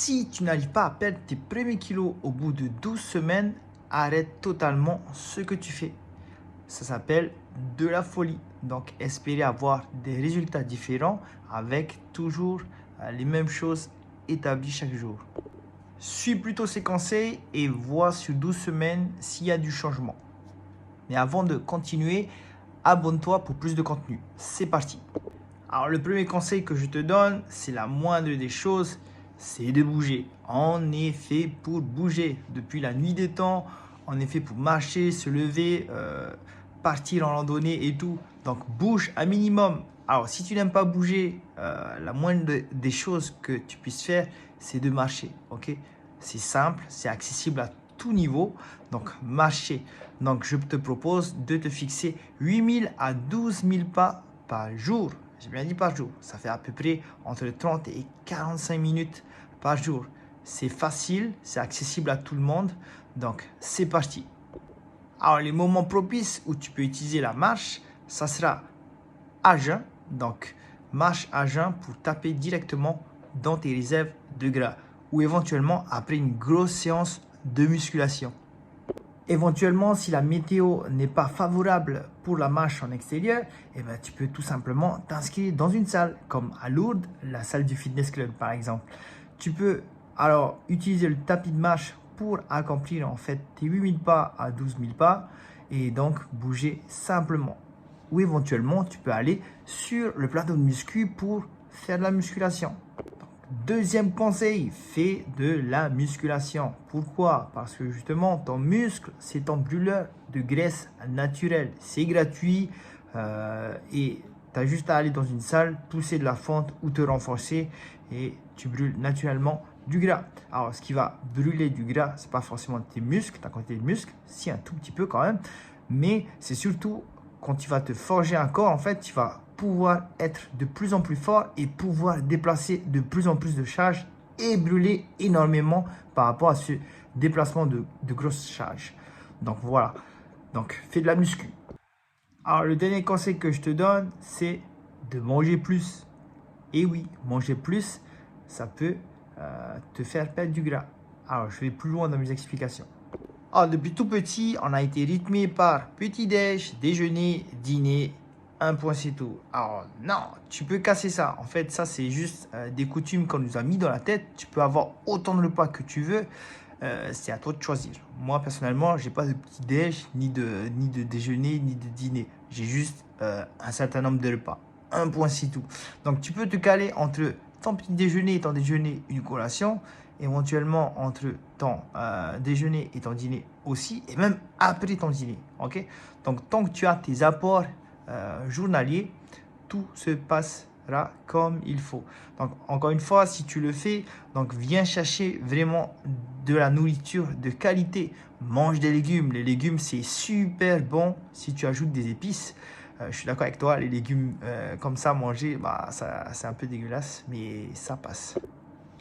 Si tu n'arrives pas à perdre tes premiers kilos au bout de 12 semaines, arrête totalement ce que tu fais. Ça s'appelle de la folie. Donc, espérer avoir des résultats différents avec toujours les mêmes choses établies chaque jour. Suis plutôt ces conseils et vois sur 12 semaines s'il y a du changement. Mais avant de continuer, abonne-toi pour plus de contenu. C'est parti. Alors, le premier conseil que je te donne, c'est la moindre des choses, c'est de bouger. On est fait pour bouger. Depuis la nuit des temps, on est fait pour marcher, se lever, partir en randonnée et tout. Donc, bouge un minimum. Alors, si tu n'aimes pas bouger, la moindre des choses que tu puisses faire, c'est de marcher. Ok? C'est simple, c'est accessible à tout niveau. Donc, marcher. Donc, je te propose de te fixer 8000 à 12 000 pas par jour. J'ai bien dit par jour. Ça fait à peu près entre 30 et 45 minutes par jour. C'est facile, c'est accessible à tout le monde. Donc, c'est parti. Alors, les moments propices où tu peux utiliser la marche, ça sera à jeun. Donc, marche à jeun pour taper directement dans tes réserves de gras. Ou éventuellement après une grosse séance de musculation. Éventuellement, si la météo n'est pas favorable pour la marche en extérieur, eh ben, tu peux tout simplement t'inscrire dans une salle, comme à Lourdes, la salle du fitness club par exemple. Tu peux alors utiliser le tapis de marche pour accomplir en fait tes 8000 pas à 12 000 pas et donc bouger simplement. Ou éventuellement, tu peux aller sur le plateau de muscu pour faire de la musculation. Deuxième conseil, fais de la musculation. Pourquoi? Parce que justement, ton muscle, c'est ton brûleur de graisse naturelle. C'est gratuit et tu as juste à aller dans une salle, pousser de la fente ou te renforcer et tu brûles naturellement du gras. Alors, ce qui va brûler du gras, ce n'est pas forcément tes muscles, ta quantité de muscles, si un tout petit peu quand même, mais c'est surtout quand tu vas te forger un corps, en fait, tu vas pouvoir être de plus en plus fort et pouvoir déplacer de plus en plus de charges et brûler énormément par rapport à ce déplacement de grosses charges. Donc voilà, donc fais de la muscu. Alors le dernier conseil que je te donne, c'est de manger plus. Et oui, manger plus, ça peut te faire perdre du gras. Alors je vais plus loin dans mes explications. Alors, depuis tout petit, on a été rythmé par petit-déj, déjeuner, dîner, un point c'est tout. Alors non, tu peux casser ça. En fait, ça c'est juste des coutumes qu'on nous a mis dans la tête. Tu peux avoir autant de repas que tu veux. C'est à toi de choisir. Moi, personnellement, j'ai pas de petit-déj, ni de déjeuner, ni de dîner. J'ai juste un certain nombre de repas. Un point c'est tout. Donc, tu peux te caler entre ton petit déjeuner et ton déjeuner, une collation. Éventuellement, entre ton déjeuner et ton dîner aussi. Et même après ton dîner. Ok? Donc, tant que tu as tes apports journaliers, tout se passera comme il faut. Donc, encore une fois, si tu le fais, donc viens chercher vraiment de la nourriture de qualité. Mange des légumes. Les légumes, c'est super bon si tu ajoutes des épices. Je suis d'accord avec toi, les légumes comme ça, manger, bah, c'est un peu dégueulasse, mais ça passe.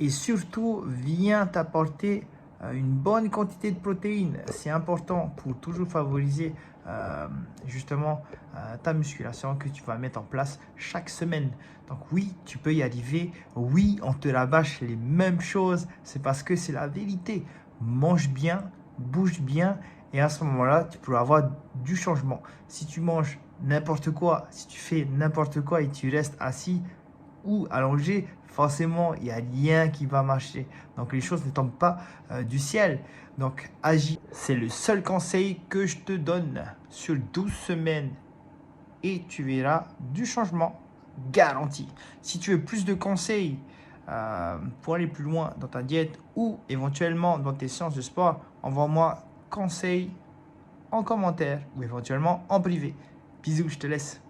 Et surtout, viens t'apporter une bonne quantité de protéines. C'est important pour toujours favoriser justement ta musculation que tu vas mettre en place chaque semaine. Donc oui, tu peux y arriver. Oui, on te rabâche les mêmes choses. C'est parce que c'est la vérité. Mange bien, bouge bien et à ce moment-là, tu pourras avoir du changement. Si tu manges n'importe quoi, si tu fais n'importe quoi et tu restes assis ou allongé, forcément, il n'y a rien qui va marcher. Donc, les choses ne tombent pas du ciel. Donc, agis. C'est le seul conseil que je te donne sur 12 semaines et tu verras du changement garanti. Si tu veux plus de conseils pour aller plus loin dans ta diète ou éventuellement dans tes séances de sport, envoie-moi conseils en commentaire ou éventuellement en privé. Bisous, je te laisse.